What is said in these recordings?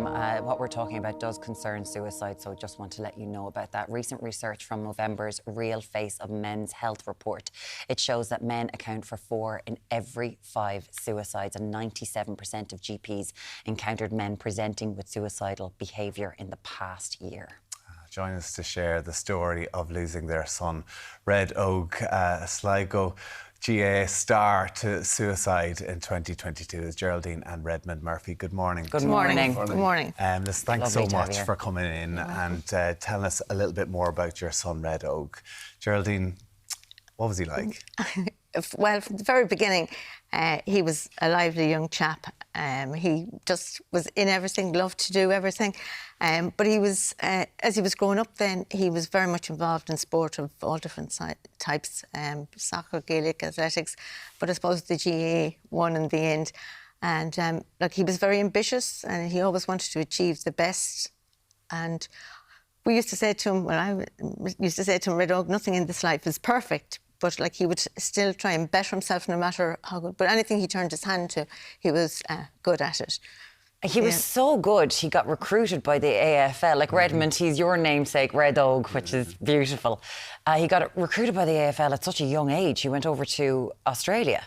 What we're talking about does concern suicide, so just want to let you know about that. Recent research from November's Real Face of Men's Health report. It shows that men account for 4 in every 5 suicides, and 97% of GPs encountered men presenting with suicidal behaviour in the past year. Join us to share the story of losing their son, Red Oak, Sligo GAA star to suicide in 2022 is Geraldine and Redmond Murphy. Good morning. Good morning. Good morning. Thanks so much for coming in and telling us a little bit more about your son, Red Oak. Geraldine, what was he like? Well, from the very beginning, he was a lively young chap. He just was in everything, loved to do everything. But he was, as he was growing up then, he was very much involved in sport of all different types, soccer, Gaelic, athletics. But I suppose the GAA won in the end. And he was very ambitious and he always wanted to achieve the best. And we used to say to him, I used to say to him, Red Oak, nothing in this life is perfect. But he would still try and better himself no matter how good. But anything he turned his hand to, he was good at it. He was so good, he got recruited by the AFL. Redmond, he's your namesake, Red Oak, which is beautiful. He got recruited by the AFL at such a young age. He went over to Australia.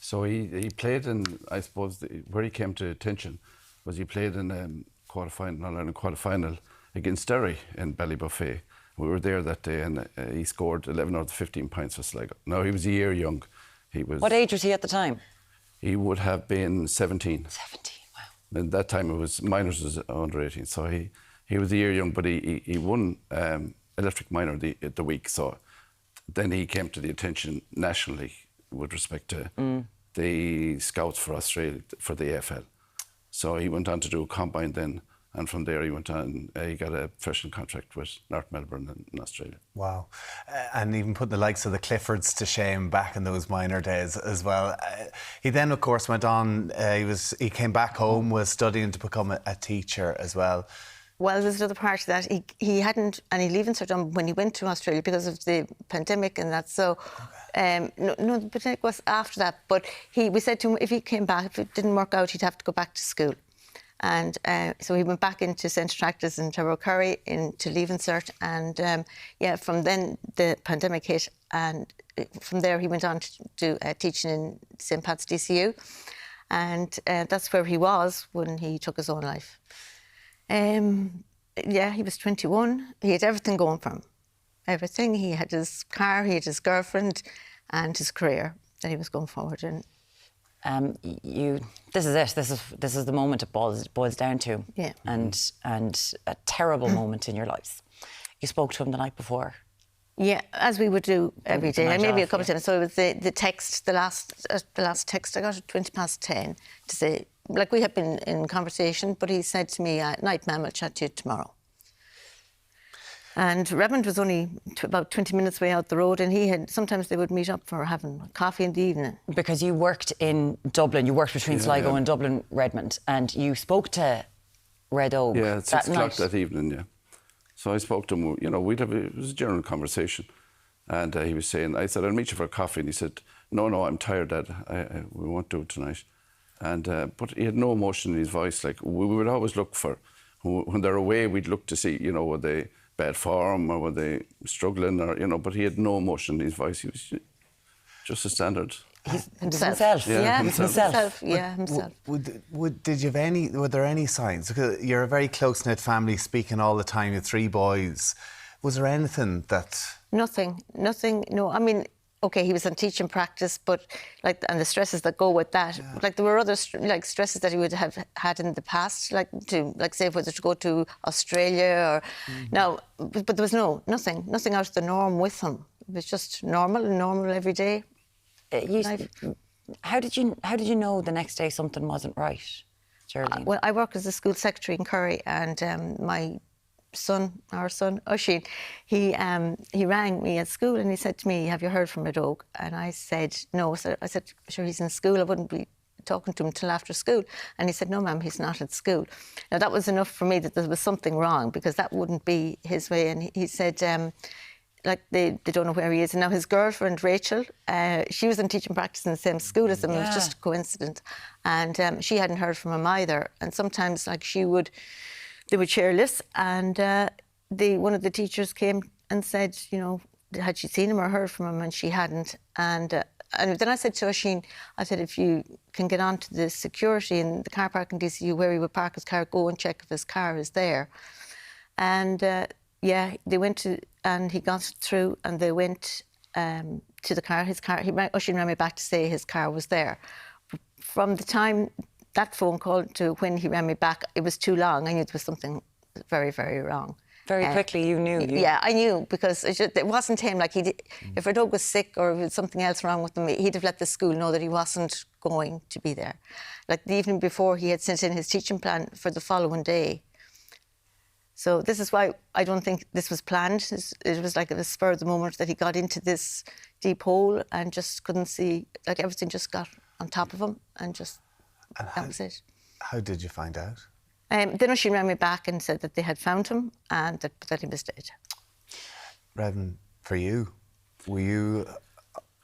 So he played in, I suppose, where he came to attention was he played in quarter-final against Derry in Ballybuffet. We were there that day and he scored 11 out of 15 points for Sligo. Now, he was a year young. What age was he at the time? He would have been 17. 17, wow. At that time, it was minors was under 18. So he was a year young, but he won electric minor the week. So then he came to the attention nationally with respect to the scouts for Australia, for the AFL. So he went on to do a combine then. And from there he went on, he got a professional contract with North Melbourne in Australia. Wow. And even put the likes of the Cliffords to shame back in those minor days as well. He then, of course, went on, he came back home, was studying to become a teacher as well. Well, there's another part of that. He hadn't any leaving cert done when he went to Australia because of the pandemic and that. So, no, the pandemic was after that. But we said to him, if he came back, if it didn't work out, he'd have to go back to school. And so he went back into Centre Tractors in Trevor Curry into Leaving Cert, and from then the pandemic hit, and from there he went on to do teaching in St Pat's DCU, and that's where he was when he took his own life. He was 21. He had everything going for him, everything. He had his car, he had his girlfriend, and his career that he was going forward in. This is it. This is the moment it boils down to. Yeah. And a terrible moment in your lives. You spoke to him the night before. Yeah, as we would do every day, and maybe a couple of times. So it was the text, the last text I got at 10:20 to say, we had been in conversation, but he said to me, "Night, ma'am, I'll chat to you tomorrow." And Redmond was only about 20 minutes away out the road, and sometimes they would meet up for having coffee in the evening. Because you worked in Dublin, you worked between Sligo and Dublin, Redmond, and you spoke to Red Oak at 6 that o'clock night. that evening, yeah. So I spoke to him, it was a general conversation. And he was saying, I said, I'll meet you for coffee. And he said, no, I'm tired, Dad. We won't do it tonight. And but he had no emotion in his voice. We would always look for, when they're away, we'd look to see, were they bad form or were they struggling or, but he had no emotion in his voice. He was just a standard. Himself. Himself. Did you have were there any signs? Because you're a very close-knit family, speaking all the time, you have 3 boys. Was there anything that... Nothing, no. I mean, OK, he was on teaching practice, but and the stresses that go with that. Yeah. There were other stresses that he would have had in the past, say whether to go to Australia or now. But there was nothing out of the norm with him. It was just normal every day. How did you know the next day something wasn't right, Geraldine? Well, I work as a school secretary in Curry, and our son, Oisin, he rang me at school and he said to me, "Have you heard from Red Oak?" And I said, "No." I said, "Sure, he's in school. I wouldn't be talking to him till after school." And he said, "No, ma'am, he's not at school." Now, that was enough for me that there was something wrong, because that wouldn't be his way. And he said, like they don't know where he is. And now his girlfriend, Rachel, she was in teaching practice in the same school as him. It was just a coincidence. And she hadn't heard from him either. And sometimes, like, they would share lists, and one of the teachers came and said, you know, had she seen him or heard from him, and she hadn't. And then I said to Oisín, I said, if you can get on to the security in the car park in DCU where he would park his car, go and check if his car is there. And they went to, and he got through, and they went to the car. Oisín rang me back to say his car was there. From the time that phone call to when he rang me back, it was too long. I knew there was something very, very wrong. Very quickly, you knew. Yeah, I knew, because it wasn't him. Like, if Red Oak was sick or there was something else wrong with him, he'd have let the school know that he wasn't going to be there. Like, the evening before, he had sent in his teaching plan for the following day. So this is why I don't think this was planned. It was like a spur of the moment that he got into this deep hole and just couldn't see, like, everything just got on top of him, and that was it. How did you find out? Then she rang me back and said that they had found him and that he was dead. Redmond, for you, were you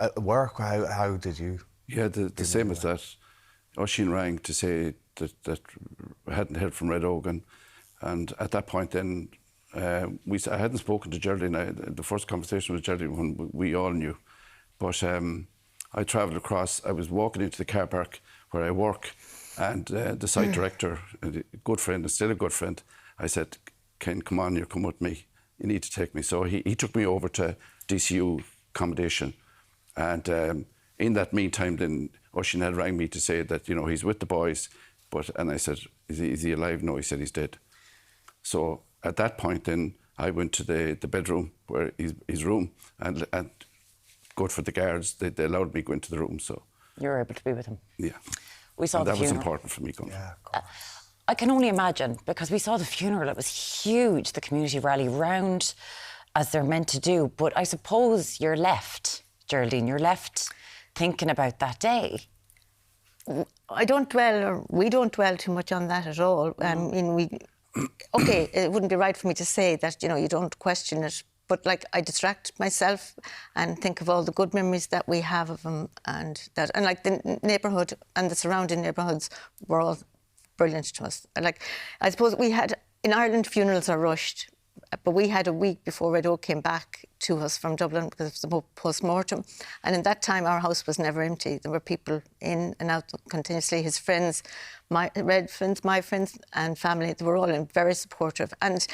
at work? How did you? Yeah, the same as that. Oisín rang to say that I hadn't heard from Red Oak, and at that point then, I hadn't spoken to Geraldine. The first conversation with Geraldine when we all knew. But I travelled across, I was walking into the car park where I work, and the site director, a good friend, and still a good friend, I said, Ken, come on, you come with me. You need to take me. So he took me over to DCU accommodation. And in that meantime, then Oisín had rang me to say that, you know, he's with the boys. And I said, is he alive? No, he said he's dead. So at that point then, I went to the bedroom, where his room, and good for the guards, they allowed me to go into the room. So you were able to be with him. Yeah. We saw and the that funeral. was important for me going. Yeah, of course. I can only imagine, because we saw the funeral. It was huge. The community rally round, as they're meant to do. But I suppose you're left, Geraldine, you're left thinking about that day. We don't dwell too much on that at all. I mean, okay, it wouldn't be right for me to say that, you know, you don't question it, but, like, I distract myself and think of all the good memories that we have of him, and like the neighbourhood and the surrounding neighbourhoods were all brilliant to us. Like, I suppose in Ireland, funerals are rushed, but we had a week before Red Oak came back to us from Dublin because of the post-mortem. And in that time, our house was never empty. There were people in and out continuously. His friends, my friends and family, they were all very supportive. And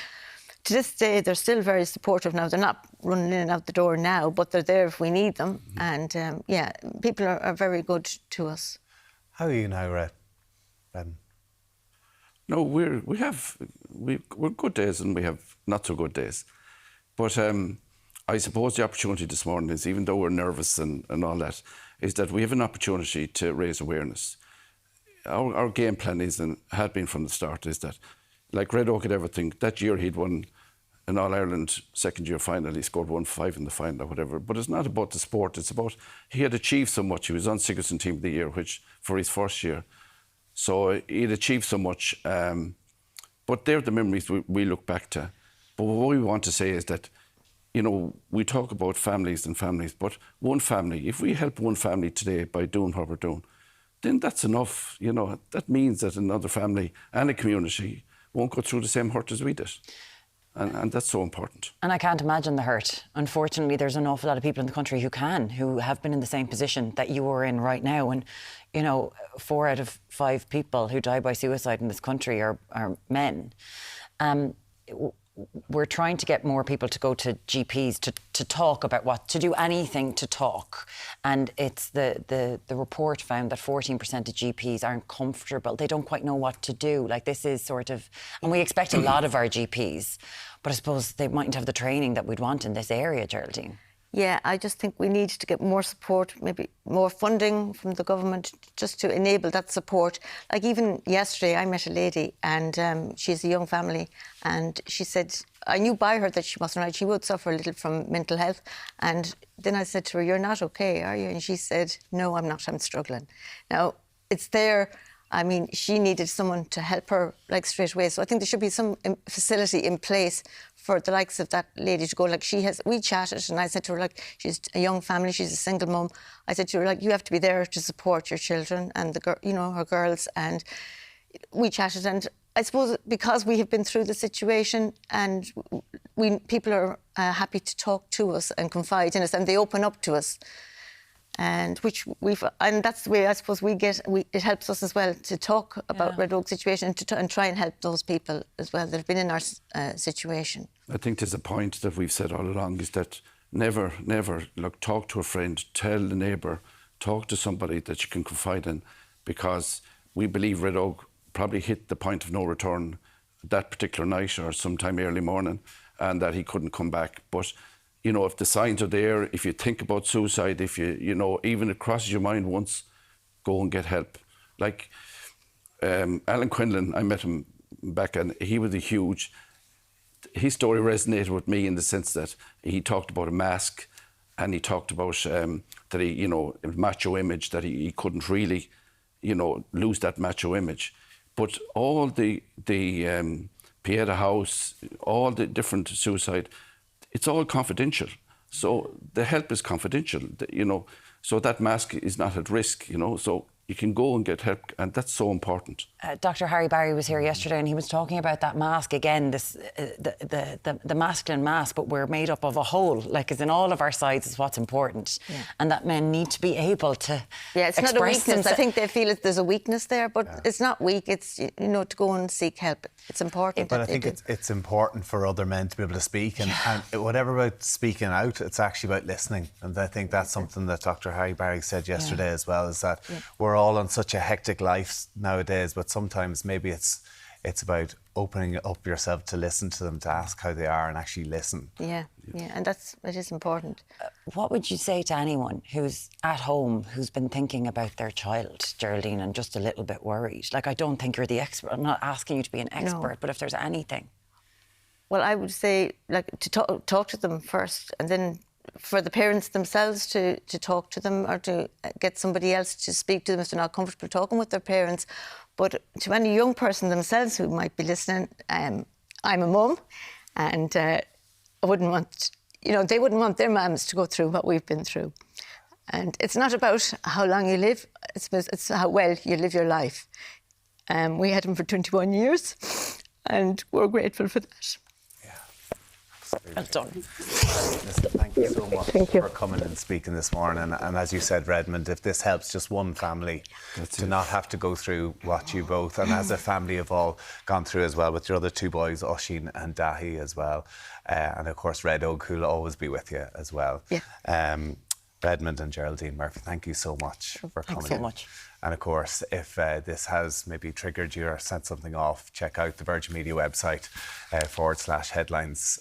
to this day, they're still very supportive now. They're not running in and out the door now, but they're there if we need them. And people are very good to us. How are you now, Redmond? No, we're good days and we have not so good days. But I suppose the opportunity this morning is, even though we're nervous and all that, is that we have an opportunity to raise awareness. Our game plan is, and had been from the start, is that, like Red Oak had everything, that year he'd won an All-Ireland second year final, he scored 1-5 in the final or whatever. But it's not about the sport, it's about, he had achieved so much. He was on Sigerson Team of the Year, which for his first year. So he'd achieved so much. But they're the memories we look back to. But what we want to say is that, you know, we talk about families and families, but one family, if we help one family today by doing what we're doing, then that's enough. You know, that means that another family and a community won't go through the same hurt as we did. And that's so important. And I can't imagine the hurt. Unfortunately, there's an awful lot of people in the country who have been in the same position that you are in right now. And, you know, 4 out of 5 people who die by suicide in this country are men. We're trying to get more people to go to GPs to talk about what to do, anything to talk. And it's the report found that 14% of GPs aren't comfortable. They don't quite know what to do. Like, this is sort of, and we expect a lot of our GPs, but I suppose they mightn't have the training that we'd want in this area, Geraldine. Yeah, I just think we need to get more support, maybe more funding from the government just to enable that support. Like, even yesterday, I met a lady and she's a young family, and she said, I knew by her that she wasn't right. She would suffer a little from mental health. And then I said to her, you're not okay, are you? And she said, no, I'm not, I'm struggling. Now, it's there. I mean, she needed someone to help her like straight away. So I think there should be some facility in place for the likes of that lady to go. Like we chatted, and I said to her, like, she's a young family, she's a single mum. I said to her, like, you have to be there to support your children and her girls. And we chatted, and I suppose because we have been through the situation, and people are happy to talk to us and confide in us, and they open up to us. And that's the way I suppose it helps us as well to talk about Red Oak situation and try and help those people as well that have been in our situation. I think there's a point that we've said all along is that never, look, talk to a friend, tell the neighbour, talk to somebody that you can confide in, because we believe Red Oak probably hit the point of no return that particular night or sometime early morning, and that he couldn't come back. But if the signs are there, if you think about suicide, if even it crosses your mind once, go and get help. Like Alan Quinlan, I met him back, and he was his story resonated with me in the sense that he talked about a mask, and he talked about that he, a macho image, that he couldn't really, lose that macho image. But all the Pieta House, all the different suicide, it's all confidential. So the help is confidential, so that mask is not at risk, so you can go and get help, and that's so important. Dr. Harry Barry was here yesterday, and he was talking about that mask again, the masculine mask, but we're made up of a whole, like as in all of our sides is what's important, and that men need to be able to it's not a weakness. I think they feel there's a weakness there, but it's not weak. It's, to go and seek help. It's important. But I think it's important for other men to be able to speak, and whatever about speaking out, it's actually about listening. And I think that's something that Dr. Harry Barry said yesterday as well, is that we're all on such a hectic life nowadays, but sometimes maybe it's about opening up yourself to listen to them, to ask how they are and actually listen. Yeah, and it is important. What would you say to anyone who's at home, who's been thinking about their child, Geraldine, and just a little bit worried? Like, I don't think you're the expert. I'm not asking you to be an expert, but if there's anything. Well, I would say, like, to talk to them first, and then for the parents themselves to talk to them, or to get somebody else to speak to them if they're not comfortable talking with their parents. But to any young person themselves who might be listening, I'm a mum, and I wouldn't want, they wouldn't want their mums to go through what we've been through. And it's not about how long you live, it's how well you live your life. We had him for 21 years, and we're grateful for that. Well done. Listen, thank you so much for coming and speaking this morning. And as you said, Redmond, if this helps just one family to not have to go through what you both, and as a family, have all gone through as well with your other two boys, Oisín and Dahi as well. And of course, Red Oak, who'll always be with you as well. Redmond and Geraldine Murphy, thank you so much for coming. Thanks so much. And of course, if this has maybe triggered you or sent something off, check out the Virgin Media website /headlines